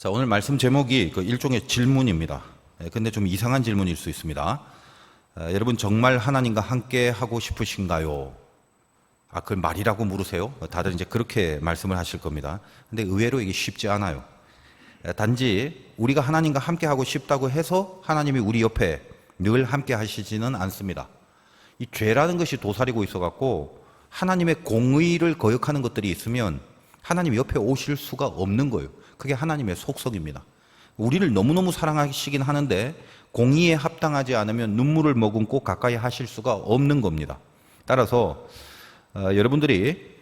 자, 오늘 말씀 제목이 일종의 질문입니다. 근데 좀 이상한 질문일 수 있습니다. 여러분 정말 하나님과 함께 하고 싶으신가요? 그걸 말이라고 물으세요? 다들 이제 그렇게 말씀을 하실 겁니다. 근데 의외로 이게 쉽지 않아요. 단지 우리가 하나님과 함께 하고 싶다고 해서 하나님이 우리 옆에 늘 함께 하시지는 않습니다. 이 죄라는 것이 도사리고 있어 갖고 하나님의 공의를 거역하는 것들이 있으면 하나님 옆에 오실 수가 없는 거예요. 그게 하나님의 속성입니다. 우리를 너무너무 사랑하시긴 하는데 공의에 합당하지 않으면 눈물을 머금고 가까이 하실 수가 없는 겁니다. 따라서 여러분들이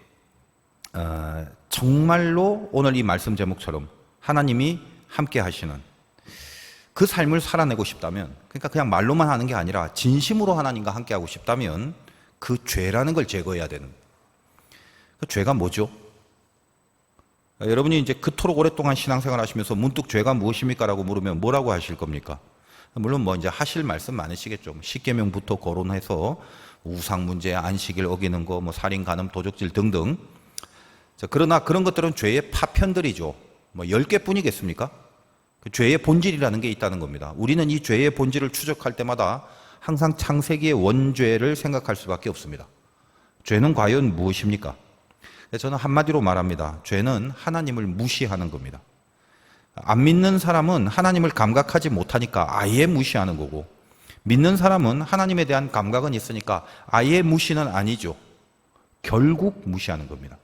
정말로 오늘 이 말씀 제목처럼 하나님이 함께 하시는 그 삶을 살아내고 싶다면, 그러니까 그냥 말로만 하는 게 아니라 진심으로 하나님과 함께 하고 싶다면 그 죄라는 걸 제거해야 되는. 그 죄가 뭐죠? 여러분이 이제 그토록 오랫동안 신앙생활 하시면서 문득 죄가 무엇입니까? 라고 물으면 뭐라고 하실 겁니까? 물론 뭐 이제 하실 말씀 많으시겠죠. 십계명부터 거론해서 우상 문제, 안식일 어기는 거, 뭐 살인, 간음, 도적질 등등. 자, 그러나 그런 것들은 죄의 파편들이죠. 뭐 10개뿐이겠습니까? 그 죄의 본질이라는 게 있다는 겁니다. 우리는 이 죄의 본질을 추적할 때마다 항상 창세기의 원죄를 생각할 수밖에 없습니다. 죄는 과연 무엇입니까? 저는 한마디로 말합니다. 죄는 하나님을 무시하는 겁니다. 안 믿는 사람은 하나님을 감각하지 못하니까 아예 무시하는 거고, 믿는 사람은 하나님에 대한 감각은 있으니까 아예 무시는 아니죠. 결국 무시하는 겁니다.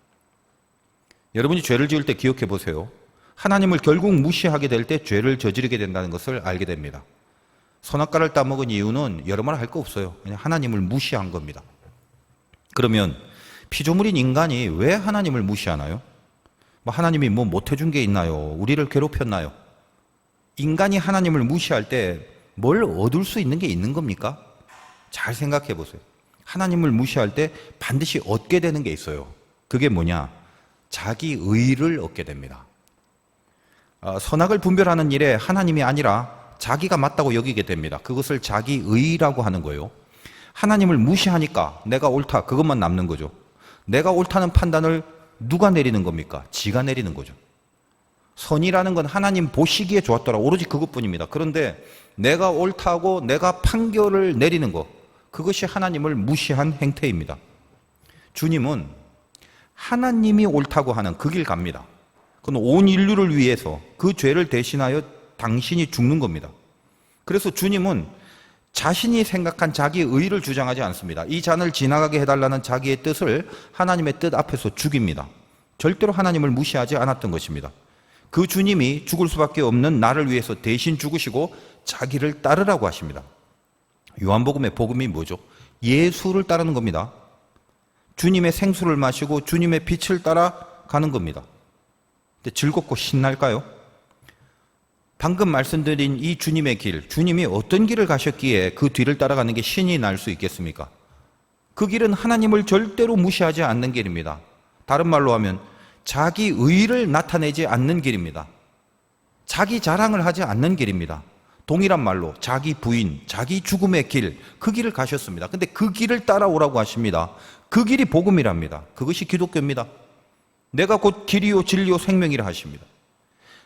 여러분이 죄를 지을 때 기억해 보세요. 하나님을 결국 무시하게 될 때 죄를 저지르게 된다는 것을 알게 됩니다. 선악과를 따먹은 이유는 여러 말 할 거 없어요. 그냥 하나님을 무시한 겁니다. 그러면 피조물인 인간이 왜 하나님을 무시하나요? 하나님이 뭐 못해준 게 있나요? 우리를 괴롭혔나요? 인간이 하나님을 무시할 때 뭘 얻을 수 있는 게 있는 겁니까? 잘 생각해 보세요. 하나님을 무시할 때 반드시 얻게 되는 게 있어요. 그게 뭐냐? 자기 의를 얻게 됩니다. 선악을 분별하는 일에 하나님이 아니라 자기가 맞다고 여기게 됩니다. 그것을 자기 의라고 하는 거예요. 하나님을 무시하니까 내가 옳다, 그것만 남는 거죠. 내가 옳다는 판단을 누가 내리는 겁니까? 지가 내리는 거죠. 선이라는 건 하나님 보시기에 좋았더라, 오로지 그것뿐입니다. 그런데 내가 옳다고 내가 판결을 내리는 것, 그것이 하나님을 무시한 행태입니다. 주님은 하나님이 옳다고 하는 그 길 갑니다. 그건 온 인류를 위해서 그 죄를 대신하여 당신이 죽는 겁니다. 그래서 주님은 자신이 생각한 자기 의를 주장하지 않습니다. 이 잔을 지나가게 해달라는 자기의 뜻을 하나님의 뜻 앞에서 죽입니다. 절대로 하나님을 무시하지 않았던 것입니다. 그 주님이 죽을 수밖에 없는 나를 위해서 대신 죽으시고 자기를 따르라고 하십니다. 요한복음의 복음이 뭐죠? 예수를 따르는 겁니다. 주님의 생수를 마시고 주님의 빛을 따라가는 겁니다. 근데 즐겁고 신날까요? 방금 말씀드린 이 주님의 길, 주님이 어떤 길을 가셨기에 그 뒤를 따라가는 게 신이 날 수 있겠습니까? 그 길은 하나님을 절대로 무시하지 않는 길입니다. 다른 말로 하면 자기 의를 나타내지 않는 길입니다. 자기 자랑을 하지 않는 길입니다. 동일한 말로 자기 부인, 자기 죽음의 길, 그 길을 가셨습니다. 근데 그 길을 따라오라고 하십니다. 그 길이 복음이랍니다. 그것이 기독교입니다. 내가 곧 길이요 진리요 생명이라 하십니다.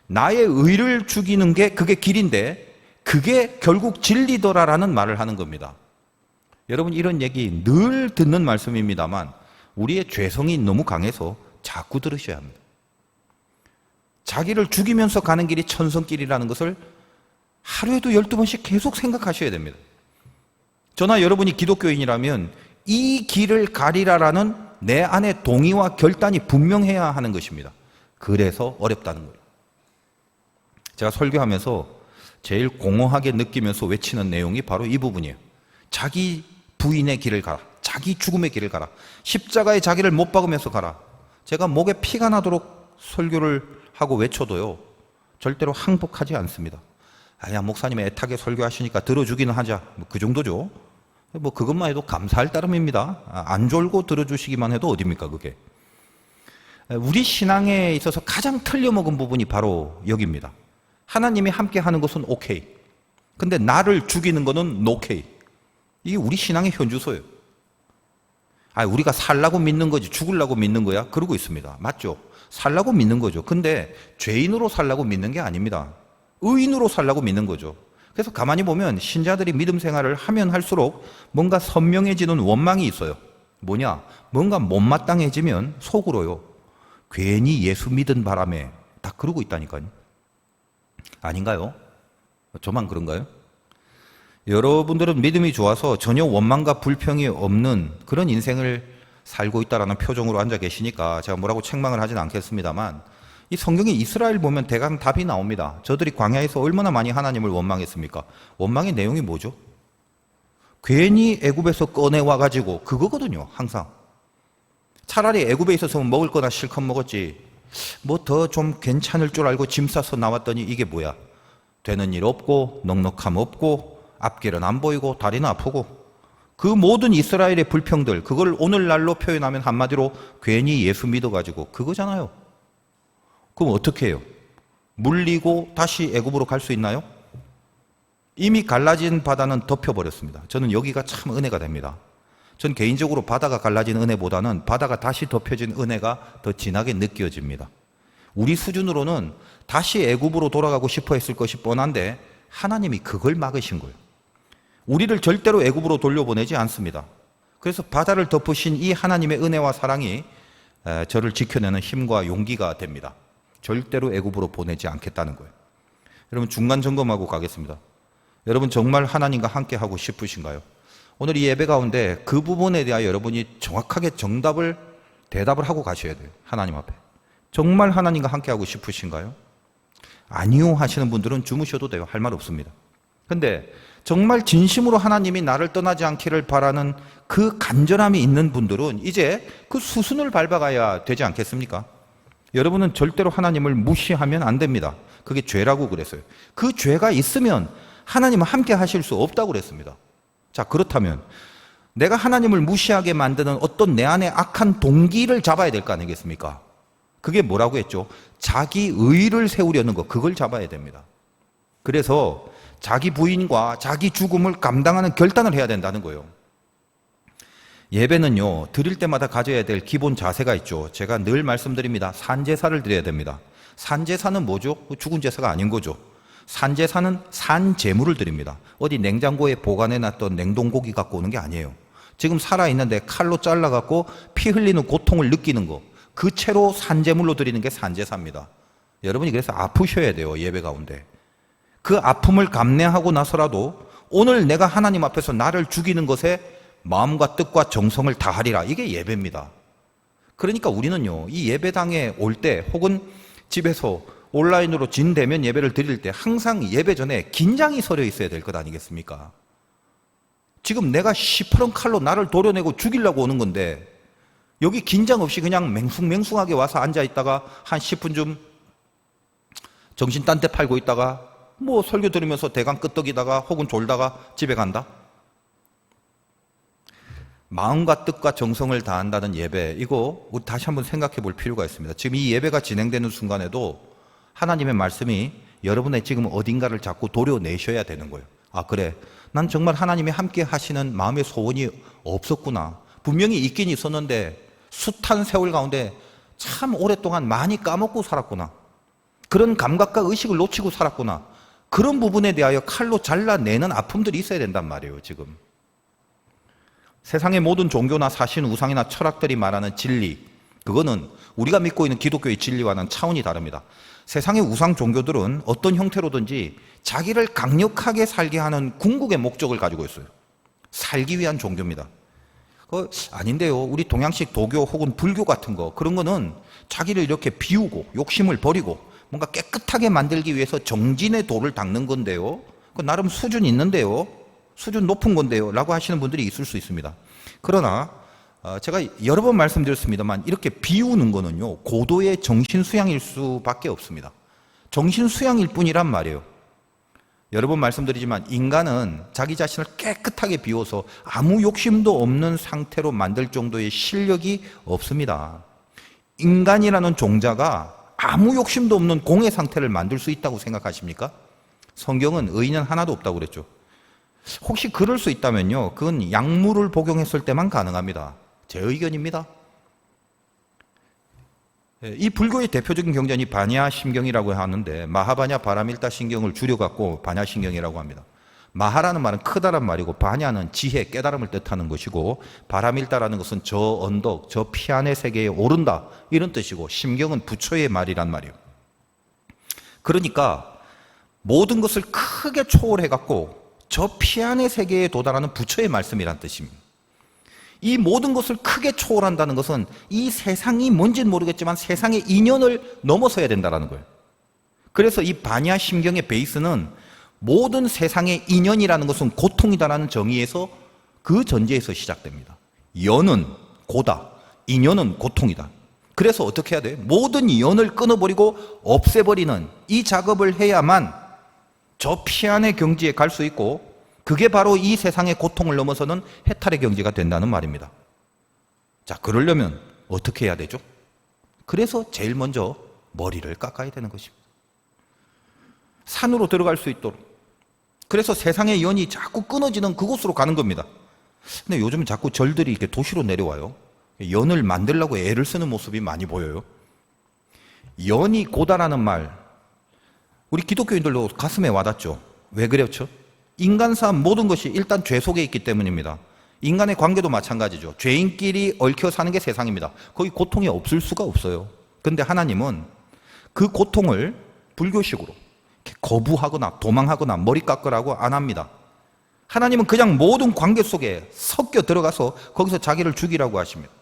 나의 의를 죽이는 게 그게 길인데 그게 결국 진리더라라는 말을 하는 겁니다. 여러분, 이런 얘기 늘 듣는 말씀입니다만 우리의 죄성이 너무 강해서 자꾸 들으셔야 합니다. 자기를 죽이면서 가는 길이 천성길이라는 것을 하루에도 12번씩 계속 생각하셔야 됩니다. 저나 여러분이 기독교인이라면 이 길을 가리라라는 내 안에 동의와 결단이 분명해야 하는 것입니다. 그래서 어렵다는 거예요. 제가 설교하면서 제일 공허하게 느끼면서 외치는 내용이 바로 이 부분이에요. 자기 부인의 길을 가라. 자기 죽음의 길을 가라. 십자가에 자기를 못 박으면서 가라. 제가 목에 피가 나도록 설교를 하고 외쳐도요, 절대로 항복하지 않습니다. 야, 목사님 애타게 설교하시니까 들어주기는 하자. 그 정도죠. 그것만 해도 감사할 따름입니다. 안 졸고 들어주시기만 해도 어딥니까, 그게. 우리 신앙에 있어서 가장 틀려먹은 부분이 바로 여기입니다. 하나님이 함께 하는 것은 오케이. 근데 나를 죽이는 것은 노케이. 이게 우리 신앙의 현주소예요. 우리가 살라고 믿는 거지 죽으려고 믿는 거야? 그러고 있습니다. 맞죠? 살라고 믿는 거죠. 근데 죄인으로 살라고 믿는 게 아닙니다. 의인으로 살라고 믿는 거죠. 그래서 가만히 보면 신자들이 믿음 생활을 하면 할수록 뭔가 선명해지는 원망이 있어요. 뭐냐? 뭔가 못마땅해지면 속으로요. 괜히 예수 믿은 바람에 다 그러고 있다니까요. 아닌가요? 저만 그런가요? 여러분들은 믿음이 좋아서 전혀 원망과 불평이 없는 그런 인생을 살고 있다라는 표정으로 앉아 계시니까 제가 뭐라고 책망을 하진 않겠습니다만, 이 성경에 이스라엘 보면 대강 답이 나옵니다. 저들이 광야에서 얼마나 많이 하나님을 원망했습니까? 원망의 내용이 뭐죠? 괜히 애굽에서 꺼내와 가지고 그거거든요. 항상 차라리 애굽에 있었으면 먹을 거나 실컷 먹었지, 뭐 더 좀 괜찮을 줄 알고 짐 싸서 나왔더니 이게 뭐야? 되는 일 없고 넉넉함 없고 앞길은 안 보이고 다리는 아프고, 그 모든 이스라엘의 불평들, 그걸 오늘날로 표현하면 한마디로 괜히 예수 믿어가지고 그거잖아요. 그럼 어떻게 해요? 물리고 다시 애굽으로 갈 수 있나요? 이미 갈라진 바다는 덮여버렸습니다. 저는 여기가 참 은혜가 됩니다. 전 개인적으로 바다가 갈라진 은혜보다는 바다가 다시 덮여진 은혜가 더 진하게 느껴집니다. 우리 수준으로는 다시 애굽으로 돌아가고 싶어 했을 것이 뻔한데 하나님이 그걸 막으신 거예요. 우리를 절대로 애굽으로 돌려보내지 않습니다. 그래서 바다를 덮으신 이 하나님의 은혜와 사랑이 저를 지켜내는 힘과 용기가 됩니다. 절대로 애굽으로 보내지 않겠다는 거예요. 여러분, 중간 점검하고 가겠습니다. 여러분, 정말 하나님과 함께 하고 싶으신가요? 오늘 이 예배 가운데 그 부분에 대하여 여러분이 정확하게 대답을 하고 가셔야 돼요. 하나님 앞에. 정말 하나님과 함께 하고 싶으신가요? 아니요 하시는 분들은 주무셔도 돼요. 할 말 없습니다. 근데 정말 진심으로 하나님이 나를 떠나지 않기를 바라는 그 간절함이 있는 분들은 이제 그 수순을 밟아가야 되지 않겠습니까? 여러분은 절대로 하나님을 무시하면 안 됩니다. 그게 죄라고 그랬어요. 그 죄가 있으면 하나님은 함께 하실 수 없다고 그랬습니다. 자, 그렇다면 내가 하나님을 무시하게 만드는 어떤 내 안의 악한 동기를 잡아야 될 거 아니겠습니까? 그게 뭐라고 했죠? 자기 의를 세우려는 거, 그걸 잡아야 됩니다. 그래서 자기 부인과 자기 죽음을 감당하는 결단을 해야 된다는 거예요. 예배는요, 드릴 때마다 가져야 될 기본 자세가 있죠. 제가 늘 말씀드립니다. 산제사를 드려야 됩니다. 산제사는 뭐죠? 죽은 제사가 아닌 거죠. 산제사는 산재물을 드립니다. 어디 냉장고에 보관해놨던 냉동고기 갖고 오는 게 아니에요. 지금 살아있는데 칼로 잘라갖고 피 흘리는 고통을 느끼는 거, 그 채로 산재물로 드리는 게 산제사입니다. 여러분이 그래서 아프셔야 돼요. 예배 가운데. 그 아픔을 감내하고 나서라도 오늘 내가 하나님 앞에서 나를 죽이는 것에 마음과 뜻과 정성을 다하리라. 이게 예배입니다. 그러니까 우리는요, 이 예배당에 올 때 혹은 집에서 온라인으로 진대면 예배를 드릴 때 항상 예배 전에 긴장이 서려 있어야 될 것 아니겠습니까? 지금 내가 시퍼런 칼로 나를 도려내고 죽이려고 오는 건데 여기 긴장 없이 그냥 맹숭맹숭하게 와서 앉아있다가 한 10분쯤 정신 딴 데 팔고 있다가 뭐 설교 들으면서 대강 끄떡이다가 혹은 졸다가 집에 간다? 마음과 뜻과 정성을 다한다는 예배, 이거 우리 다시 한번 생각해 볼 필요가 있습니다. 지금 이 예배가 진행되는 순간에도 하나님의 말씀이 여러분의 지금 어딘가를 자꾸 도려내셔야 되는 거예요. 아, 그래, 난 정말 하나님이 함께 하시는 마음의 소원이 없었구나. 분명히 있긴 있었는데 숱한 세월 가운데 참 오랫동안 많이 까먹고 살았구나. 그런 감각과 의식을 놓치고 살았구나. 그런 부분에 대하여 칼로 잘라내는 아픔들이 있어야 된단 말이에요. 지금 세상의 모든 종교나 사신, 우상이나 철학들이 말하는 진리, 그거는 우리가 믿고 있는 기독교의 진리와는 차원이 다릅니다. 세상의 우상 종교들은 어떤 형태로든지 자기를 강력하게 살게 하는 궁극의 목적을 가지고 있어요. 살기 위한 종교입니다. 아닌데요, 우리 동양식 도교 혹은 불교 같은 거, 그런 거는 자기를 이렇게 비우고 욕심을 버리고 뭔가 깨끗하게 만들기 위해서 정진의 도를 닦는 건데요, 나름 수준 있는데요, 수준 높은 건데요 라고 하시는 분들이 있을 수 있습니다. 그러나 제가 여러 번 말씀드렸습니다만 이렇게 비우는 거는요, 고도의 정신수양일 수밖에 없습니다. 정신수양일 뿐이란 말이에요. 여러 번 말씀드리지만 인간은 자기 자신을 깨끗하게 비워서 아무 욕심도 없는 상태로 만들 정도의 실력이 없습니다. 인간이라는 종자가 아무 욕심도 없는 공의 상태를 만들 수 있다고 생각하십니까? 성경은 의인은 하나도 없다고 그랬죠. 혹시 그럴 수 있다면요, 그건 약물을 복용했을 때만 가능합니다. 제 의견입니다. 이 불교의 대표적인 경전이 반야심경이라고 하는데 마하바냐 바라밀타 신경을 줄여갖고 반야신경이라고 합니다. 마하라는 말은 크다란 말이고 바냐는 지혜, 깨달음을 뜻하는 것이고 바라밀타라는 것은 저 언덕, 저 피안의 세계에 오른다 이런 뜻이고 심경은 부처의 말이란 말이에요. 그러니까 모든 것을 크게 초월해갖고 저 피안의 세계에 도달하는 부처의 말씀이란 뜻입니다. 이 모든 것을 크게 초월한다는 것은 이 세상이 뭔지는 모르겠지만 세상의 인연을 넘어서야 된다는 거예요. 그래서 이 반야심경의 베이스는 모든 세상의 인연이라는 것은 고통이다라는 정의에서 그 전제에서 시작됩니다. 연은 고다, 인연은 고통이다. 그래서 어떻게 해야 돼요? 모든 연을 끊어버리고 없애버리는 이 작업을 해야만 저 피안의 경지에 갈 수 있고 그게 바로 이 세상의 고통을 넘어서는 해탈의 경지가 된다는 말입니다. 자, 그러려면 어떻게 해야 되죠? 그래서 제일 먼저 머리를 깎아야 되는 것입니다. 산으로 들어갈 수 있도록. 그래서 세상의 연이 자꾸 끊어지는 그곳으로 가는 겁니다. 근데 요즘 자꾸 절들이 이렇게 도시로 내려와요. 연을 만들려고 애를 쓰는 모습이 많이 보여요. 연이 고다라는 말, 우리 기독교인들도 가슴에 와닿죠. 왜 그렇죠? 인간사 모든 것이 일단 죄 속에 있기 때문입니다. 인간의 관계도 마찬가지죠. 죄인끼리 얽혀 사는 게 세상입니다. 거기 고통이 없을 수가 없어요. 그런데 하나님은 그 고통을 불교식으로 거부하거나 도망하거나 머리 깎으라고 안 합니다. 하나님은 그냥 모든 관계 속에 섞여 들어가서 거기서 자기를 죽이라고 하십니다.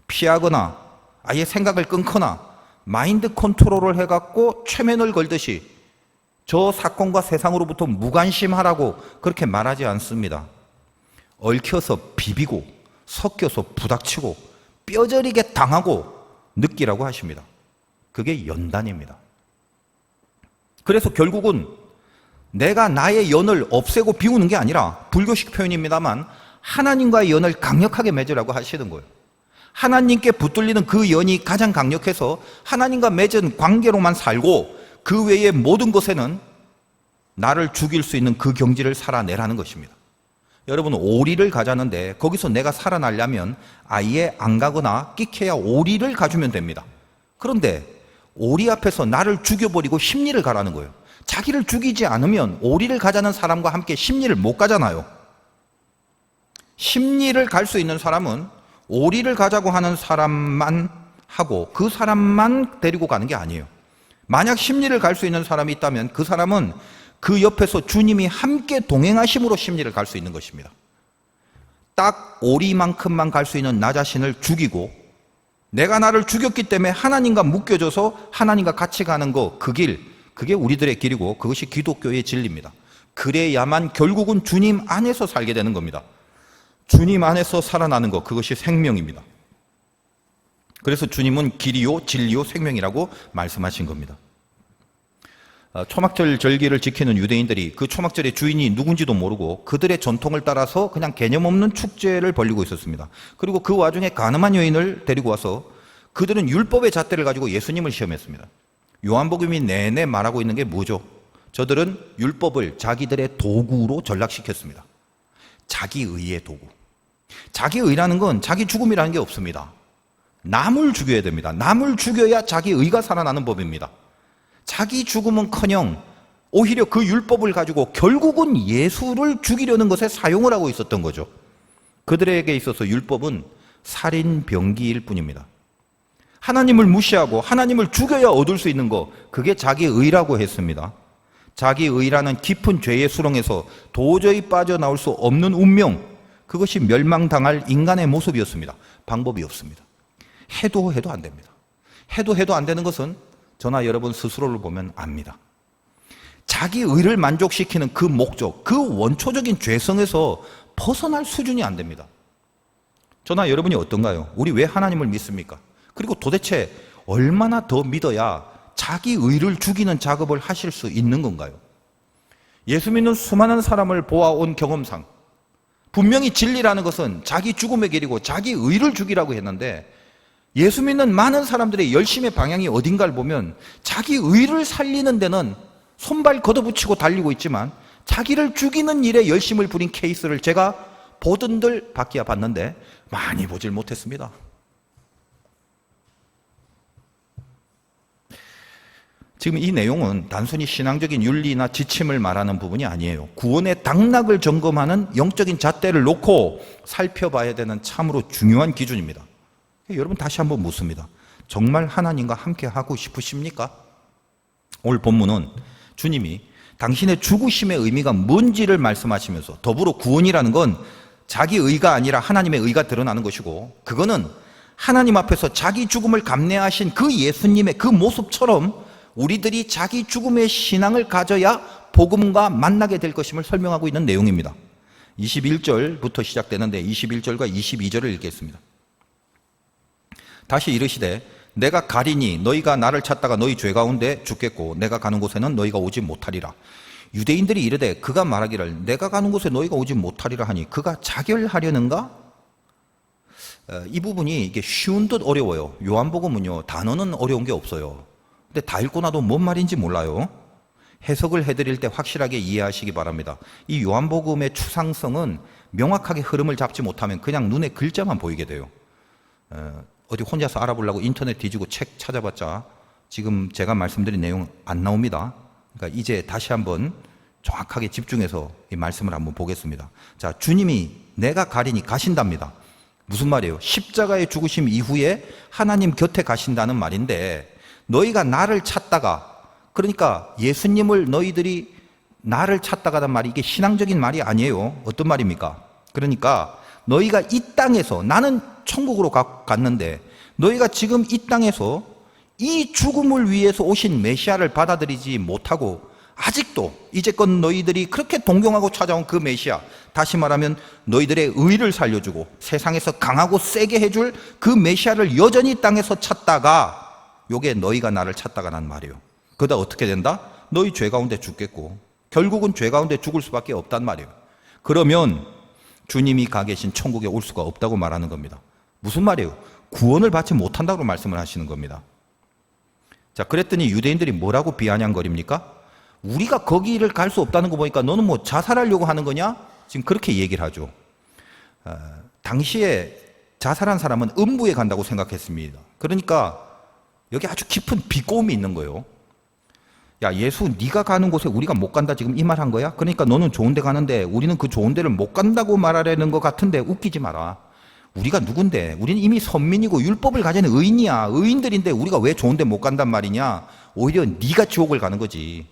피하거나 아예 생각을 끊거나 마인드 컨트롤을 해갖고 최면을 걸듯이 저 사건과 세상으로부터 무관심하라고 그렇게 말하지 않습니다. 얽혀서 비비고 섞여서 부닥치고 뼈저리게 당하고 느끼라고 하십니다. 그게 연단입니다. 그래서 결국은 내가 나의 연을 없애고 비우는 게 아니라 불교식 표현입니다만 하나님과의 연을 강력하게 맺으라고 하시는 거예요. 하나님께 붙들리는 그 연이 가장 강력해서 하나님과 맺은 관계로만 살고 그 외의 모든 것에는 나를 죽일 수 있는 그 경지를 살아내라는 것입니다. 여러분, 오리를 가자는데 거기서 내가 살아나려면 아예 안 가거나 끼케야 오리를 가주면 됩니다. 그런데 오리 앞에서 나를 죽여버리고 심리를 가라는 거예요. 자기를 죽이지 않으면 오리를 가자는 사람과 함께 심리를 못 가잖아요. 심리를 갈 수 있는 사람은 오리를 가자고 하는 사람만 하고 그 사람만 데리고 가는 게 아니에요. 만약 심리를 갈 수 있는 사람이 있다면 그 사람은 그 옆에서 주님이 함께 동행하심으로 심리를 갈 수 있는 것입니다. 딱 오리만큼만 갈 수 있는 나 자신을 죽이고 내가 나를 죽였기 때문에 하나님과 묶여져서 하나님과 같이 가는 거, 그 길, 그게 우리들의 길이고 그것이 기독교의 진리입니다. 그래야만 결국은 주님 안에서 살게 되는 겁니다. 주님 안에서 살아나는 것, 그것이 생명입니다. 그래서 주님은 길이요 진리요 생명이라고 말씀하신 겁니다. 초막절 절기를 지키는 유대인들이 그 초막절의 주인이 누군지도 모르고 그들의 전통을 따라서 그냥 개념 없는 축제를 벌이고 있었습니다. 그리고 그 와중에 가늠한 여인을 데리고 와서 그들은 율법의 잣대를 가지고 예수님을 시험했습니다. 요한복음이 내내 말하고 있는 게 뭐죠? 저들은 율법을 자기들의 도구로 전락시켰습니다. 자기의의 도구. 자기의라는 건 자기 죽음이라는 게 없습니다. 남을 죽여야 됩니다. 남을 죽여야 자기의가 살아나는 법입니다. 자기 죽음은커녕 오히려 그 율법을 가지고 결국은 예수를 죽이려는 것에 사용을 하고 있었던 거죠. 그들에게 있어서 율법은 살인 병기일 뿐입니다. 하나님을 무시하고 하나님을 죽여야 얻을 수 있는 거, 그게 자기의라고 했습니다. 자기의라는 깊은 죄의 수렁에서 도저히 빠져나올 수 없는 운명, 그것이 멸망당할 인간의 모습이었습니다. 방법이 없습니다. 해도 안 됩니다. 해도 안 되는 것은 저나 여러분 스스로를 보면 압니다. 자기의를 만족시키는 그 목적, 그 원초적인 죄성에서 벗어날 수준이 안 됩니다. 저나 여러분이 어떤가요? 우리 왜 하나님을 믿습니까? 그리고 도대체 얼마나 더 믿어야 자기의를 죽이는 작업을 하실 수 있는 건가요? 예수 믿는 수많은 사람을 보아온 경험상 분명히 진리라는 것은 자기 죽음의 길이고 자기의를 죽이라고 했는데 예수 믿는 많은 사람들의 열심의 방향이 어딘가를 보면 자기의를 살리는 데는 손발 걷어붙이고 달리고 있지만 자기를 죽이는 일에 열심을 부린 케이스를 제가 보던들 밖이야 봤는데 많이 보질 못했습니다. 지금 이 내용은 단순히 신앙적인 윤리나 지침을 말하는 부분이 아니에요. 구원의 당락을 점검하는 영적인 잣대를 놓고 살펴봐야 되는 참으로 중요한 기준입니다. 여러분 다시 한번 묻습니다. 정말 하나님과 함께 하고 싶으십니까? 오늘 본문은 주님이 당신의 죽으심의 의미가 뭔지를 말씀하시면서 더불어 구원이라는 건 자기 의가 아니라 하나님의 의가 드러나는 것이고 그거는 하나님 앞에서 자기 죽음을 감내하신 그 예수님의 그 모습처럼 우리들이 자기 죽음의 신앙을 가져야 복음과 만나게 될 것임을 설명하고 있는 내용입니다. 21절부터 시작되는데 21절과 22절을 읽겠습니다. 다시 이르시되 내가 가리니 너희가 나를 찾다가 너희 죄 가운데 죽겠고 내가 가는 곳에는 너희가 오지 못하리라. 유대인들이 이르되 그가 말하기를 내가 가는 곳에 너희가 오지 못하리라 하니 그가 자결하려는가? 이 부분이 이게 쉬운 듯 어려워요. 요한복음은요 단어는 어려운 게 없어요. 근데 다 읽고 나도 뭔 말인지 몰라요. 해석을 해드릴 때 확실하게 이해하시기 바랍니다. 이 요한복음의 추상성은 명확하게 흐름을 잡지 못하면 그냥 눈에 글자만 보이게 돼요. 어디 혼자서 알아보려고 인터넷 뒤지고 책 찾아봤자 지금 제가 말씀드린 내용 안 나옵니다. 그러니까 이제 다시 한번 정확하게 집중해서 이 말씀을 한번 보겠습니다. 자, 주님이 내가 가리니 가신답니다. 무슨 말이에요? 십자가의 죽으심 이후에 하나님 곁에 가신다는 말인데 너희가 나를 찾다가 그러니까 예수님을 너희들이 나를 찾다가란 말이 이게 신앙적인 말이 아니에요. 어떤 말입니까? 그러니까 너희가 이 땅에서 나는 천국으로 갔는데 너희가 지금 이 땅에서 이 죽음을 위해서 오신 메시아를 받아들이지 못하고 아직도 이제껏 너희들이 그렇게 동경하고 찾아온 그 메시아, 다시 말하면 너희들의 의를 살려주고 세상에서 강하고 세게 해줄 그 메시아를 여전히 땅에서 찾다가 요게 너희가 나를 찾다가란 말이에요. 그러다 어떻게 된다? 너희 죄 가운데 죽겠고 결국은 죄 가운데 죽을 수밖에 없단 말이에요. 그러면 주님이 가 계신 천국에 올 수가 없다고 말하는 겁니다. 무슨 말이에요? 구원을 받지 못한다고 말씀을 하시는 겁니다. 자, 그랬더니 유대인들이 뭐라고 비아냥거립니까? 우리가 거기를 갈 수 없다는 거 보니까 너는 뭐 자살하려고 하는 거냐? 지금 그렇게 얘기를 하죠. 당시에 자살한 사람은 음부에 간다고 생각했습니다. 그러니까 여기 아주 깊은 비꼬움이 있는 거예요. 야, 예수 네가 가는 곳에 우리가 못 간다 지금 이 말 한 거야? 그러니까 너는 좋은 데 가는데 우리는 그 좋은 데를 못 간다고 말하려는 것 같은데 웃기지 마라. 우리가 누군데? 우리는 이미 선민이고 율법을 가진 의인이야. 의인들인데 우리가 왜 좋은 데 못 간단 말이냐? 오히려 네가 지옥을 가는 거지.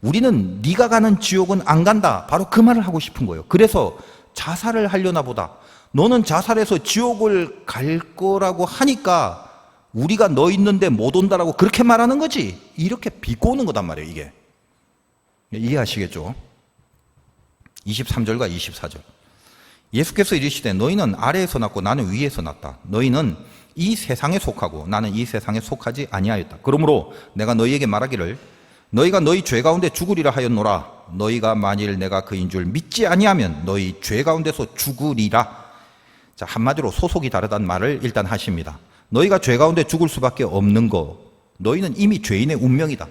우리는 네가 가는 지옥은 안 간다. 바로 그 말을 하고 싶은 거예요. 그래서 자살을 하려나 보다. 너는 자살해서 지옥을 갈 거라고 하니까 우리가 너 있는데 못 온다라고 그렇게 말하는 거지. 이렇게 비꼬는 거단 말이에요, 이게. 이해하시겠죠? 23절과 24절. 예수께서 이르시되 너희는 아래에서 났고 나는 위에서 났다. 너희는 이 세상에 속하고 나는 이 세상에 속하지 아니하였다. 그러므로 내가 너희에게 말하기를 너희가 너희 죄 가운데 죽으리라 하였노라. 너희가 만일 내가 그인 줄 믿지 아니하면 너희 죄 가운데서 죽으리라. 자, 한마디로 소속이 다르다는 말을 일단 하십니다. 너희가 죄 가운데 죽을 수밖에 없는 거, 너희는 이미 죄인의 운명이다.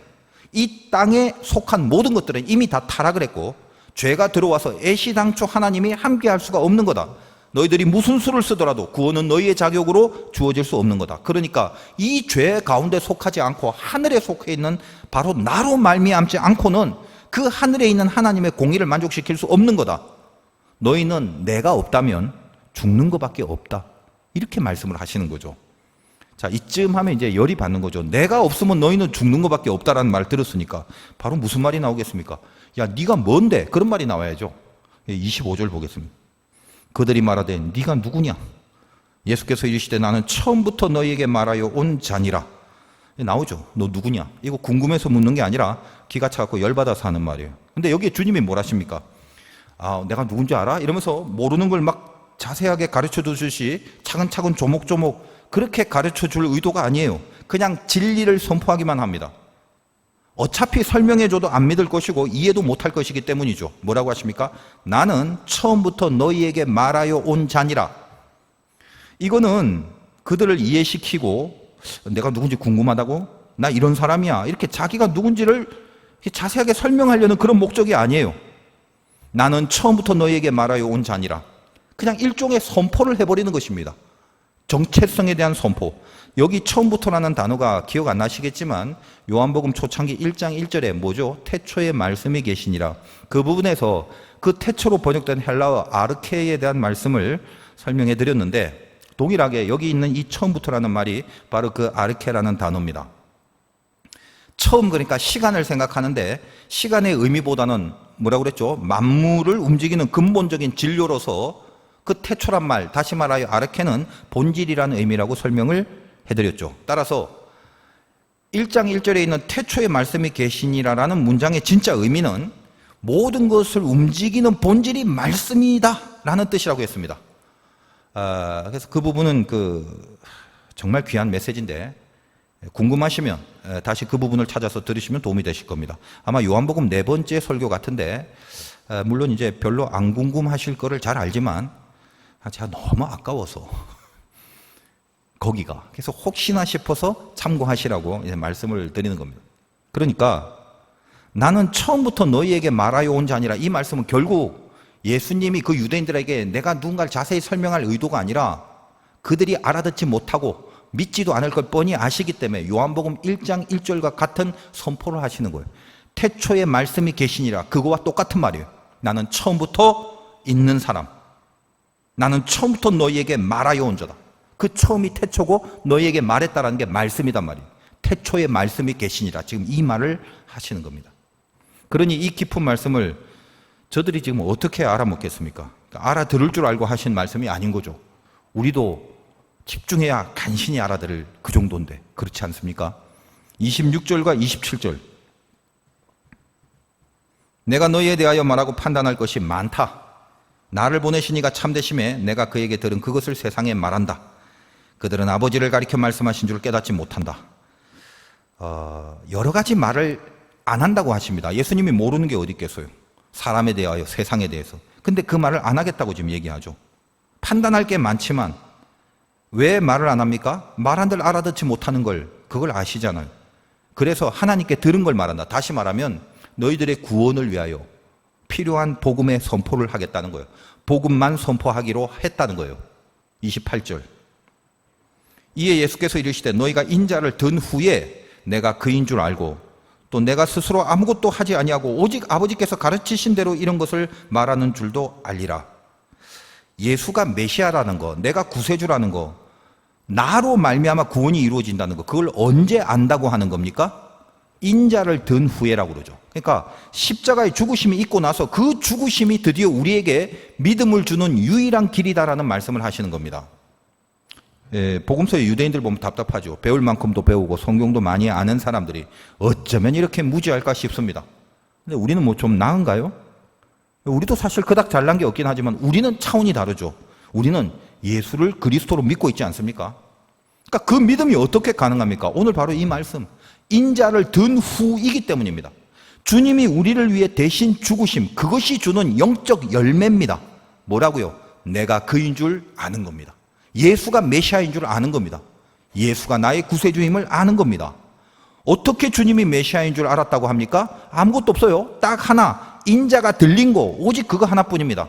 이 땅에 속한 모든 것들은 이미 다 타락을 했고 죄가 들어와서 애시당초 하나님이 함께할 수가 없는 거다. 너희들이 무슨 수를 쓰더라도 구원은 너희의 자격으로 주어질 수 없는 거다. 그러니까 이 죄 가운데 속하지 않고 하늘에 속해 있는 바로 나로 말미암지 않고는 그 하늘에 있는 하나님의 공의를 만족시킬 수 없는 거다. 너희는 내가 없다면 죽는 것밖에 없다. 이렇게 말씀을 하시는 거죠. 자, 이쯤 하면 이제 열이 받는 거죠. 내가 없으면 너희는 죽는 것밖에 없다라는 말을 들었으니까 바로 무슨 말이 나오겠습니까? 야, 네가 뭔데? 그런 말이 나와야죠. 25절 보겠습니다. 그들이 말하되 네가 누구냐? 예수께서 이르시되 나는 처음부터 너희에게 말하여 온 자니라. 나오죠. 너 누구냐? 이거 궁금해서 묻는 게 아니라 기가 차갖고 열받아서 하는 말이에요. 근데 여기에 주님이 뭘 하십니까? 아, 내가 누군지 알아? 이러면서 모르는 걸 막 자세하게 가르쳐 주듯이 차근차근 조목조목 그렇게 가르쳐 줄 의도가 아니에요. 그냥 진리를 선포하기만 합니다. 어차피 설명해줘도 안 믿을 것이고 이해도 못할 것이기 때문이죠. 뭐라고 하십니까? 나는 처음부터 너희에게 말하여 온 자니라. 이거는 그들을 이해시키고 내가 누군지 궁금하다고? 나 이런 사람이야. 이렇게 자기가 누군지를 자세하게 설명하려는 그런 목적이 아니에요. 나는 처음부터 너희에게 말하여 온 자니라. 그냥 일종의 선포를 해버리는 것입니다. 정체성에 대한 선포. 여기 처음부터라는 단어가 기억 안 나시겠지만 요한복음 초창기 1장 1절에 뭐죠? 태초에 말씀이 계시니라. 그 부분에서 그 태초로 번역된 헬라어 아르케에 대한 말씀을 설명해 드렸는데 동일하게 여기 있는 이 처음부터라는 말이 바로 그 아르케라는 단어입니다. 처음 그러니까 시간을 생각하는데 시간의 의미보다는 뭐라고 그랬죠? 만물을 움직이는 근본적인 진료로서 그 태초란 말, 다시 말하여 아르케는 본질이라는 의미라고 설명을 해드렸죠. 따라서 1장 1절에 있는 태초에 말씀이 계시니라라는 문장의 진짜 의미는 모든 것을 움직이는 본질이 말씀이다 라는 뜻이라고 했습니다. 그래서 그 부분은 정말 귀한 메시지인데 궁금하시면 다시 그 부분을 찾아서 들으시면 도움이 되실 겁니다. 아마 요한복음 4번째 설교 같은데 물론 이제 별로 안 궁금하실 거를 잘 알지만 제가 너무 아까워서 거기가 그래서 혹시나 싶어서 참고하시라고 이제 말씀을 드리는 겁니다. 그러니까 나는 처음부터 너희에게 말하여 온 자 아니라 이 말씀은 결국 예수님이 그 유대인들에게 내가 누군가를 자세히 설명할 의도가 아니라 그들이 알아듣지 못하고 믿지도 않을 걸 뻔히 아시기 때문에 요한복음 1장 1절과 같은 선포를 하시는 거예요. 태초에 말씀이 계시니라. 그거와 똑같은 말이에요. 나는 처음부터 있는 사람. 나는 처음부터 너희에게 말하여 온 자다. 그 처음이 태초고 너희에게 말했다라는 게 말씀이단 말이에요. 태초에 말씀이 계시니라. 지금 이 말을 하시는 겁니다. 그러니 이 깊은 말씀을 저들이 지금 어떻게 알아먹겠습니까? 그러니까 알아들을 줄 알고 하신 말씀이 아닌 거죠. 우리도 집중해야 간신히 알아들을 그 정도인데 그렇지 않습니까? 26절과 27절 내가 너희에 대하여 말하고 판단할 것이 많다. 나를 보내신 이가 참되심에 내가 그에게 들은 그것을 세상에 말한다. 그들은 아버지를 가리켜 말씀하신 줄 깨닫지 못한다. 여러 가지 말을 안 한다고 하십니다. 예수님이 모르는 게 어디 있겠어요. 사람에 대하여 세상에 대해서. 근데 그 말을 안 하겠다고 지금 얘기하죠. 판단할 게 많지만 왜 말을 안 합니까? 말한들 알아듣지 못하는 걸 그걸 아시잖아요. 그래서 하나님께 들은 걸 말한다. 다시 말하면 너희들의 구원을 위하여 필요한 복음의 선포를 하겠다는 거예요. 복음만 선포하기로 했다는 거예요. 28절 이에 예수께서 이르시되 너희가 인자를 든 후에 내가 그인 줄 알고 또 내가 스스로 아무것도 하지 아니하고 오직 아버지께서 가르치신 대로 이런 것을 말하는 줄도 알리라. 예수가 메시아라는 거, 내가 구세주라는 거, 나로 말미암아 구원이 이루어진다는 거, 그걸 언제 안다고 하는 겁니까? 인자를 든 후에라고 그러죠. 그러니까 십자가의 죽으심이 있고 나서 그 죽으심이 드디어 우리에게 믿음을 주는 유일한 길이다라는 말씀을 하시는 겁니다. 복음서의 유대인들 보면 답답하죠. 배울 만큼도 배우고 성경도 많이 아는 사람들이 어쩌면 이렇게 무지할까 싶습니다. 근데 우리는 뭐 좀 나은가요? 우리도 사실 그닥 잘난 게 없긴 하지만 우리는 차원이 다르죠. 우리는 예수를 그리스도로 믿고 있지 않습니까? 그러니까 그 믿음이 어떻게 가능합니까? 오늘 바로 이 말씀, 인자를 든 후이기 때문입니다. 주님이 우리를 위해 대신 죽으심, 그것이 주는 영적 열매입니다. 뭐라고요? 내가 그인 줄 아는 겁니다. 예수가 메시아인 줄 아는 겁니다. 예수가 나의 구세주임을 아는 겁니다. 어떻게 주님이 메시아인 줄 알았다고 합니까? 아무것도 없어요. 딱 하나, 인자가 들린 거, 오직 그거 하나뿐입니다.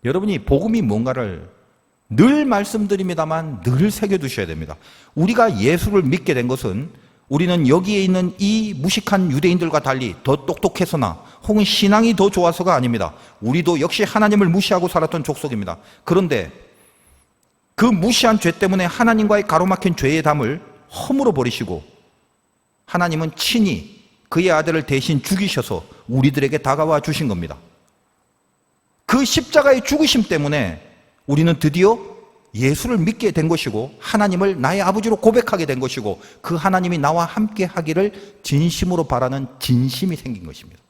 여러분이 복음이 뭔가를 늘 말씀드립니다만 늘 새겨두셔야 됩니다. 우리가 예수를 믿게 된 것은 우리는 여기에 있는 이 무식한 유대인들과 달리 더 똑똑해서나 혹은 신앙이 더 좋아서가 아닙니다. 우리도 역시 하나님을 무시하고 살았던 족속입니다. 그런데 그 무시한 죄 때문에 하나님과의 가로막힌 죄의 담을 허물어 버리시고 하나님은 친히 그의 아들을 대신 죽이셔서 우리들에게 다가와 주신 겁니다. 그 십자가의 죽으심 때문에 우리는 드디어 예수를 믿게 된 것이고 하나님을 나의 아버지로 고백하게 된 것이고 그 하나님이 나와 함께 하기를 진심으로 바라는 진심이 생긴 것입니다.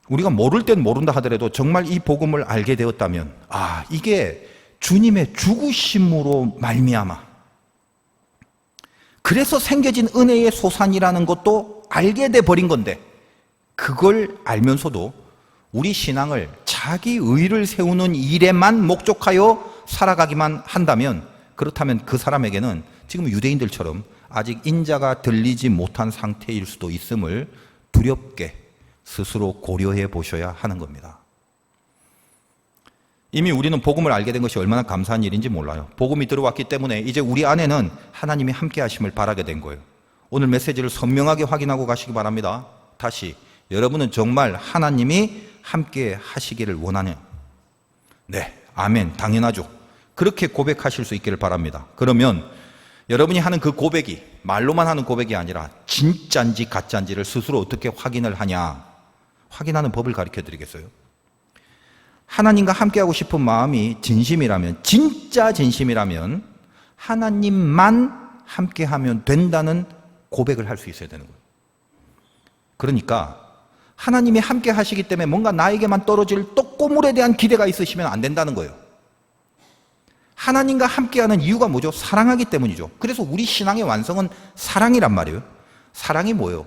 우리가 모를 땐 모른다 하더라도 정말 이 복음을 알게 되었다면 이게 주님의 죽으심으로 말미암아 그래서 생겨진 은혜의 소산이라는 것도 알게 돼 버린 건데 그걸 알면서도 우리 신앙을 자기 의를 세우는 일에만 목적하여 살아가기만 한다면 그렇다면 그 사람에게는 지금 유대인들처럼 아직 인자가 들리지 못한 상태일 수도 있음을 두렵게 스스로 고려해 보셔야 하는 겁니다. 이미 우리는 복음을 알게 된 것이 얼마나 감사한 일인지 몰라요. 복음이 들어왔기 때문에 이제 우리 안에는 하나님이 함께 하심을 바라게 된 거예요. 오늘 메시지를 선명하게 확인하고 가시기 바랍니다. 다시, 여러분은 정말 하나님이 함께 하시기를 원하는, 네, 아멘, 당연하죠. 그렇게 고백하실 수 있기를 바랍니다. 그러면 여러분이 하는 그 고백이 말로만 하는 고백이 아니라 진짜인지 가짜인지를 스스로 어떻게 확인을 하냐, 확인하는 법을 가르쳐 드리겠어요. 하나님과 함께하고 싶은 마음이 진심이라면, 진짜 진심이라면 하나님만 함께하면 된다는 고백을 할 수 있어야 되는 거예요. 그러니까 하나님이 함께 하시기 때문에 뭔가 나에게만 떨어질 떡고물에 대한 기대가 있으시면 안 된다는 거예요. 하나님과 함께하는 이유가 뭐죠? 사랑하기 때문이죠. 그래서 우리 신앙의 완성은 사랑이란 말이에요. 사랑이 뭐예요?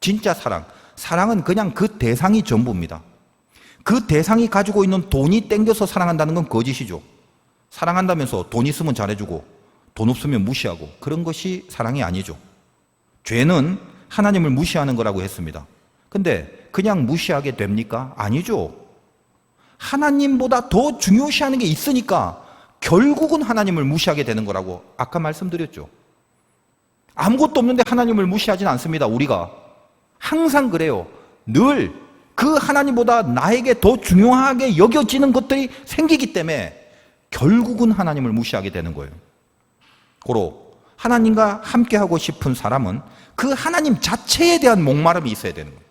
진짜 사랑. 사랑은 그냥 그 대상이 전부입니다. 그 대상이 가지고 있는 돈이 땡겨서 사랑한다는 건 거짓이죠. 사랑한다면서 돈 있으면 잘해주고 돈 없으면 무시하고, 그런 것이 사랑이 아니죠. 죄는 하나님을 무시하는 거라고 했습니다. 근데 그냥 무시하게 됩니까? 아니죠. 하나님보다 더 중요시하는 게 있으니까 결국은 하나님을 무시하게 되는 거라고 아까 말씀드렸죠. 아무것도 없는데 하나님을 무시하진 않습니다. 우리가 항상 그래요. 늘 그 하나님보다 나에게 더 중요하게 여겨지는 것들이 생기기 때문에 결국은 하나님을 무시하게 되는 거예요. 고로 하나님과 함께하고 싶은 사람은 그 하나님 자체에 대한 목마름이 있어야 되는 거예요.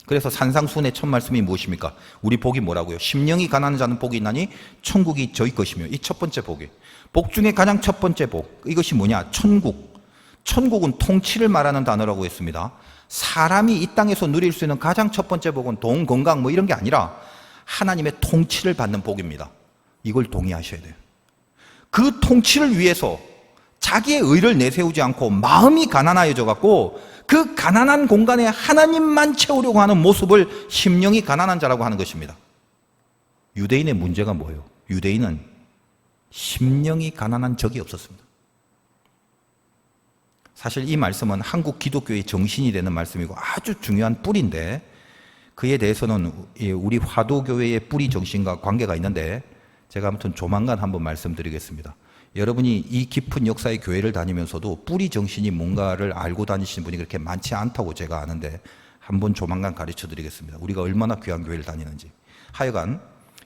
그래서 산상수훈의 첫 말씀이 무엇입니까? 우리 복이 뭐라고요? 심령이 가난한 자는 복이 있나니 천국이 저희 것이며, 이 첫 번째 복이, 복 중에 가장 첫 번째 복, 이것이 뭐냐? 천국. 천국은 통치를 말하는 단어라고 했습니다. 사람이 이 땅에서 누릴 수 있는 가장 첫 번째 복은 돈, 건강 뭐 이런 게 아니라 하나님의 통치를 받는 복입니다. 이걸 동의하셔야 돼요. 그 통치를 위해서 자기의 의를 내세우지 않고 마음이 가난해져 갖고 그 가난한 공간에 하나님만 채우려고 하는 모습을 심령이 가난한 자라고 하는 것입니다. 유대인의 문제가 뭐예요? 유대인은 심령이 가난한 적이 없었습니다. 사실 이 말씀은 한국 기독교의 정신이 되는 말씀이고 아주 중요한 뿌리인데, 그에 대해서는 우리 화도교회의 뿌리 정신과 관계가 있는데 제가 아무튼 조만간 한번 말씀드리겠습니다. 여러분이 이 깊은 역사의 교회를 다니면서도 뿌리 정신이 뭔가를 알고 다니시는 분이 그렇게 많지 않다고 제가 아는데 한번 조만간 가르쳐 드리겠습니다. 우리가 얼마나 귀한 교회를 다니는지. 하여간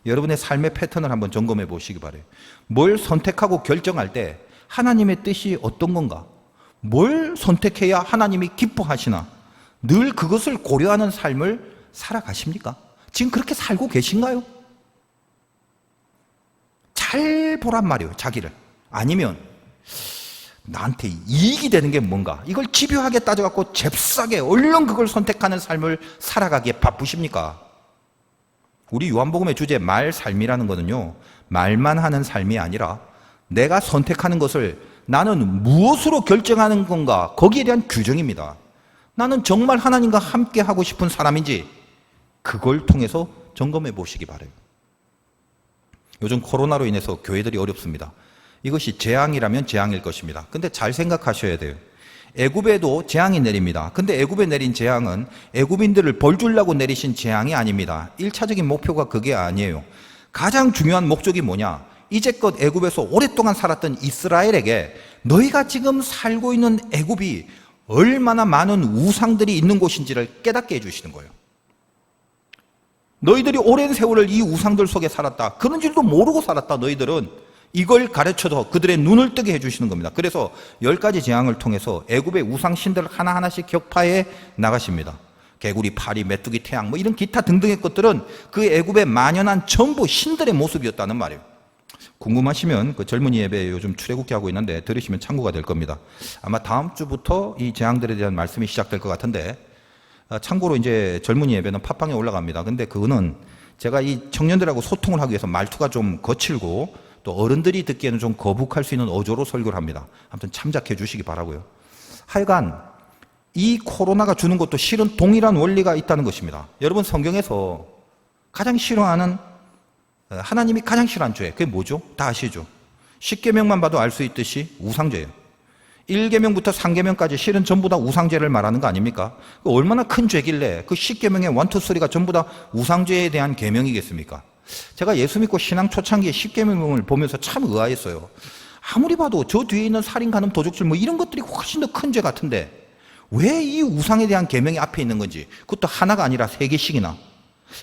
여러분의 삶의 패턴을 한번 점검해 보시기 바라요. 뭘 선택하고 결정할 때 하나님의 뜻이 어떤 건가? 뭘 선택해야 하나님이 기뻐하시나? 늘 그것을 고려하는 삶을 살아가십니까? 지금 그렇게 살고 계신가요? 잘 보란 말이에요, 자기를. 아니면 나한테 이익이 되는 게 뭔가, 이걸 집요하게 따져갖고 잽싸게 얼른 그걸 선택하는 삶을 살아가기에 바쁘십니까? 우리 요한복음의 주제 말 삶이라는 거는요, 말만 하는 삶이 아니라 내가 선택하는 것을 나는 무엇으로 결정하는 건가, 거기에 대한 규정입니다. 나는 정말 하나님과 함께 하고 싶은 사람인지 그걸 통해서 점검해 보시기 바라요. 요즘 코로나로 인해서 교회들이 어렵습니다. 이것이 재앙이라면 재앙일 것입니다. 근데 잘 생각하셔야 돼요. 애굽에도 재앙이 내립니다. 근데 애굽에 내린 재앙은 애굽인들을 벌 주려고 내리신 재앙이 아닙니다. 1차적인 목표가 그게 아니에요. 가장 중요한 목적이 뭐냐? 이제껏 애굽에서 오랫동안 살았던 이스라엘에게 너희가 지금 살고 있는 애굽이 얼마나 많은 우상들이 있는 곳인지를 깨닫게 해주시는 거예요. 너희들이 오랜 세월을 이 우상들 속에 살았다, 그런 줄도 모르고 살았다, 너희들은. 이걸 가르쳐서 그들의 눈을 뜨게 해주시는 겁니다. 그래서 10가지 재앙을 통해서 애굽의 우상신들을 하나하나씩 격파해 나가십니다. 개구리, 파리, 메뚜기, 태양 뭐 이런 기타 등등의 것들은 그 애굽에 만연한 전부 신들의 모습이었다는 말이에요. 궁금하시면 그 젊은이 예배 요즘 출애굽기 하고 있는데 들으시면 참고가 될 겁니다. 아마 다음 주부터 이 재앙들에 대한 말씀이 시작될 것 같은데, 참고로 이제 젊은이 예배는 팟빵에 올라갑니다. 근데 그거는 제가 이 청년들하고 소통을 하기 위해서 말투가 좀 거칠고 또 어른들이 듣기에는 좀 거북할 수 있는 어조로 설교를 합니다. 아무튼 참작해 주시기 바라고요. 하여간 이 코로나가 주는 것도 실은 동일한 원리가 있다는 것입니다. 여러분, 성경에서 가장 싫어하는, 하나님이 가장 싫어하는 죄, 그게 뭐죠? 다 아시죠? 10계명만 봐도 알 수 있듯이 우상죄예요. 1계명부터 3계명까지 실은 전부 다 우상죄를 말하는 거 아닙니까? 얼마나 큰 죄길래 그 10계명의 1, 2, 3가 전부 다 우상죄에 대한 계명이겠습니까? 제가 예수 믿고 신앙 초창기에 십계명을 보면서 참 의아했어요. 아무리 봐도 저 뒤에 있는 살인, 간음, 도적질 뭐 이런 것들이 훨씬 더 큰 죄 같은데 왜 이 우상에 대한 계명이 앞에 있는 건지, 그것도 하나가 아니라 3개씩이나.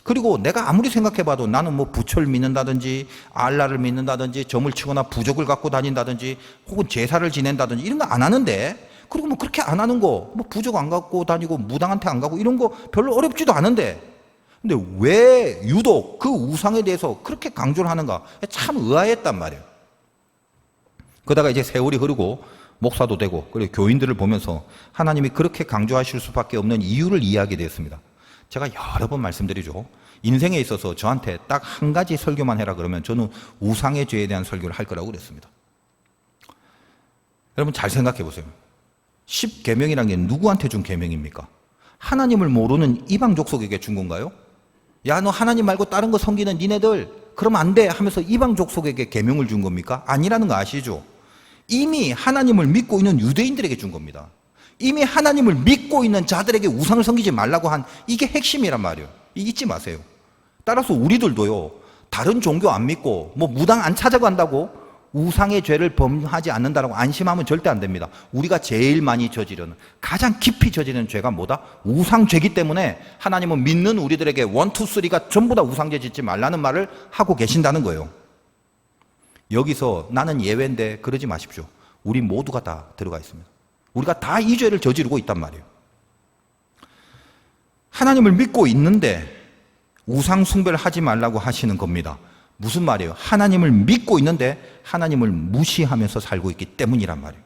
그리고 내가 아무리 생각해봐도 나는 뭐 부처를 믿는다든지 알라를 믿는다든지 점을 치거나 부적을 갖고 다닌다든지 혹은 제사를 지낸다든지 이런 거 안 하는데, 그리고 뭐 그렇게 안 하는 거, 뭐 부적 안 갖고 다니고 무당한테 안 가고 이런 거 별로 어렵지도 않은데, 근데 왜 유독 그 우상에 대해서 그렇게 강조를 하는가 참 의아했단 말이에요. 그러다가 이제 세월이 흐르고 목사도 되고 그리고 교인들을 보면서 하나님이 그렇게 강조하실 수밖에 없는 이유를 이해하게 되었습니다. 제가 여러 번 말씀드리죠. 인생에 있어서 저한테 딱 한 가지 설교만 해라 그러면 저는 우상의 죄에 대한 설교를 할 거라고 그랬습니다. 여러분 잘 생각해 보세요. 10계명이라는 게 누구한테 준 계명입니까? 하나님을 모르는 이방 족속에게 준 건가요? 야, 너 하나님 말고 다른 거 섬기는 니네들 그러면 안 돼 하면서 이방 족속에게 계명을 준 겁니까? 아니라는 거 아시죠? 이미 하나님을 믿고 있는 유대인들에게 준 겁니다. 이미 하나님을 믿고 있는 자들에게 우상을 섬기지 말라고 한 이게 핵심이란 말이에요. 잊지 마세요. 따라서 우리들도요, 다른 종교 안 믿고 뭐 무당 안 찾아간다고 우상의 죄를 범하지 않는다라고 안심하면 절대 안 됩니다. 우리가 제일 많이 저지르는, 가장 깊이 저지르는 죄가 뭐다? 우상죄이기 때문에 하나님은 믿는 우리들에게 1, 2, 3가 전부 다 우상죄 짓지 말라는 말을 하고 계신다는 거예요. 여기서 나는 예외인데 그러지 마십시오. 우리 모두가 다 들어가 있습니다. 우리가 다 이 죄를 저지르고 있단 말이에요. 하나님을 믿고 있는데 우상 숭배를 하지 말라고 하시는 겁니다. 무슨 말이에요? 하나님을 믿고 있는데 하나님을 무시하면서 살고 있기 때문이란 말이에요.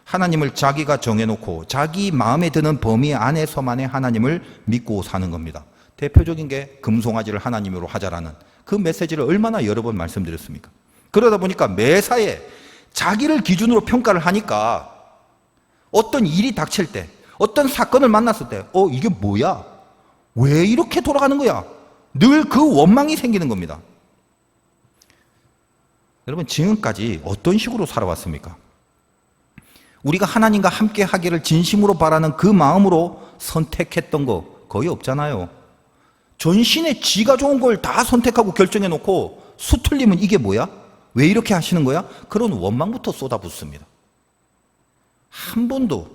하나님을 자기가 정해놓고 자기 마음에 드는 범위 안에서만의 하나님을 믿고 사는 겁니다. 대표적인 게 금송아지를 하나님으로 하자라는 그 메시지를 얼마나 여러 번 말씀드렸습니까? 그러다 보니까 매사에 자기를 기준으로 평가를 하니까 어떤 일이 닥칠 때, 어떤 사건을 만났을 때, 이게 뭐야? 왜 이렇게 돌아가는 거야? 늘 그 원망이 생기는 겁니다. 여러분, 지금까지 어떤 식으로 살아왔습니까? 우리가 하나님과 함께 하기를 진심으로 바라는 그 마음으로 선택했던 거 거의 없잖아요. 전신에 지가 좋은 걸 다 선택하고 결정해 놓고 수틀리면 이게 뭐야? 왜 이렇게 하시는 거야? 그런 원망부터 쏟아붓습니다. 한 번도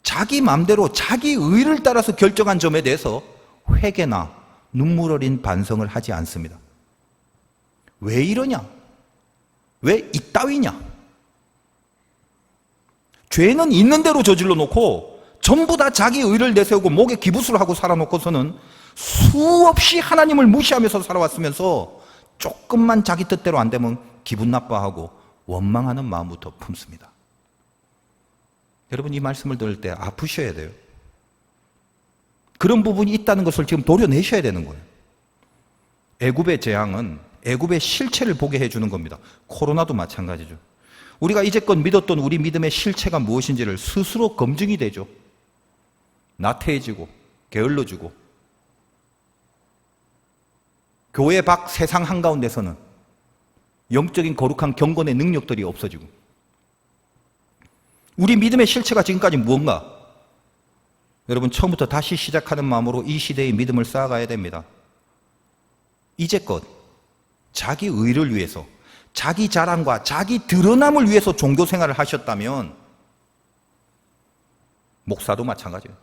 자기 마음대로 자기 의를 따라서 결정한 점에 대해서 회개나 눈물 어린 반성을 하지 않습니다. 왜 이러냐? 왜 이따위냐? 죄는 있는 대로 저질러 놓고 전부 다 자기 의를 내세우고 목에 기부수를 하고 살아놓고서는 수없이 하나님을 무시하면서 살아왔으면서 조금만 자기 뜻대로 안 되면 기분 나빠하고 원망하는 마음부터 품습니다. 여러분, 이 말씀을 들을 때 아프셔야 돼요. 그런 부분이 있다는 것을 지금 도려내셔야 되는 거예요. 애굽의 재앙은 애굽의 실체를 보게 해주는 겁니다. 코로나도 마찬가지죠. 우리가 이제껏 믿었던 우리 믿음의 실체가 무엇인지를 스스로 검증이 되죠. 나태해지고 게을러지고 교회 밖 세상 한가운데서는 영적인 거룩한 경건의 능력들이 없어지고 우리 믿음의 실체가 지금까지 무언가? 여러분, 처음부터 다시 시작하는 마음으로 이 시대의 믿음을 쌓아가야 됩니다. 이제껏 자기 의를 위해서, 자기 자랑과 자기 드러남을 위해서 종교 생활을 하셨다면 목사도 마찬가지예요.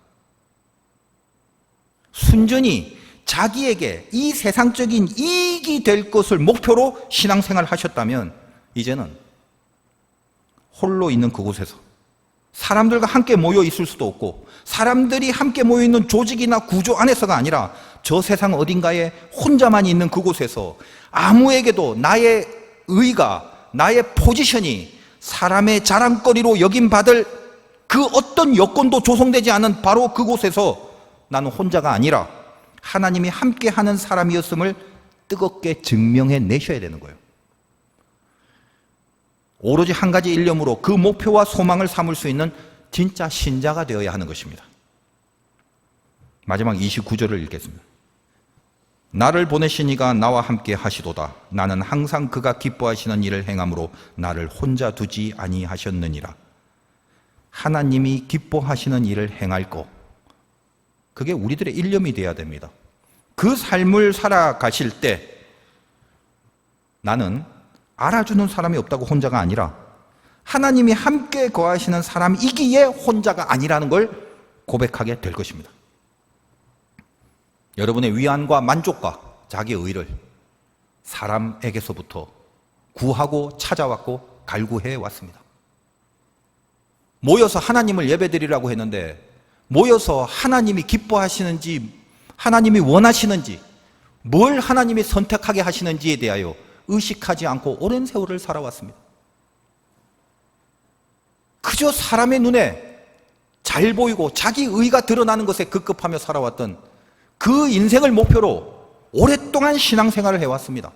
순전히 자기에게 이 세상적인 이익이 될 것을 목표로 신앙생활을 하셨다면 이제는 홀로 있는 그곳에서 사람들과 함께 모여 있을 수도 없고 사람들이 함께 모여 있는 조직이나 구조 안에서가 아니라 저 세상 어딘가에 혼자만 있는 그곳에서 아무에게도 나의 의가, 나의 포지션이 사람의 자랑거리로 여김받을 그 어떤 여건도 조성되지 않은 바로 그곳에서 나는 혼자가 아니라 하나님이 함께하는 사람이었음을 뜨겁게 증명해 내셔야 되는 거예요. 오로지 한 가지 일념으로 그 목표와 소망을 삼을 수 있는 진짜 신자가 되어야 하는 것입니다. 마지막 29절을 읽겠습니다. 나를 보내신 이가 나와 함께 하시도다. 나는 항상 그가 기뻐하시는 일을 행함으로 나를 혼자 두지 아니하셨느니라. 하나님이 기뻐하시는 일을 행할 것, 그게 우리들의 일념이 되어야 됩니다. 그 삶을 살아가실 때 나는 알아주는 사람이 없다고 혼자가 아니라 하나님이 함께 거하시는 사람이기에 혼자가 아니라는 걸 고백하게 될 것입니다. 여러분의 위안과 만족과 자기의 의를 사람에게서부터 구하고 찾아왔고 갈구해 왔습니다. 모여서 하나님을 예배드리라고 했는데 모여서 하나님이 기뻐하시는지 하나님이 원하시는지 뭘 하나님이 선택하게 하시는지에 대하여 의식하지 않고 오랜 세월을 살아왔습니다. 그저 사람의 눈에 잘 보이고 자기 의가 드러나는 것에 급급하며 살아왔던 그 인생을 목표로 오랫동안 신앙생활을 해왔습니다.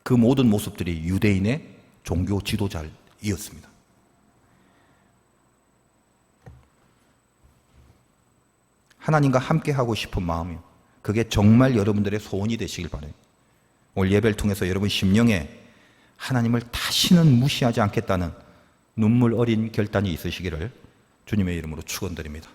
그 모든 모습들이 유대인의 종교 지도자이었습니다. 하나님과 함께하고 싶은 마음이 그게 정말 여러분들의 소원이 되시길 바라요. 오늘 예배를 통해서 여러분 심령에 하나님을 다시는 무시하지 않겠다는 눈물 어린 결단이 있으시기를 주님의 이름으로 축원드립니다.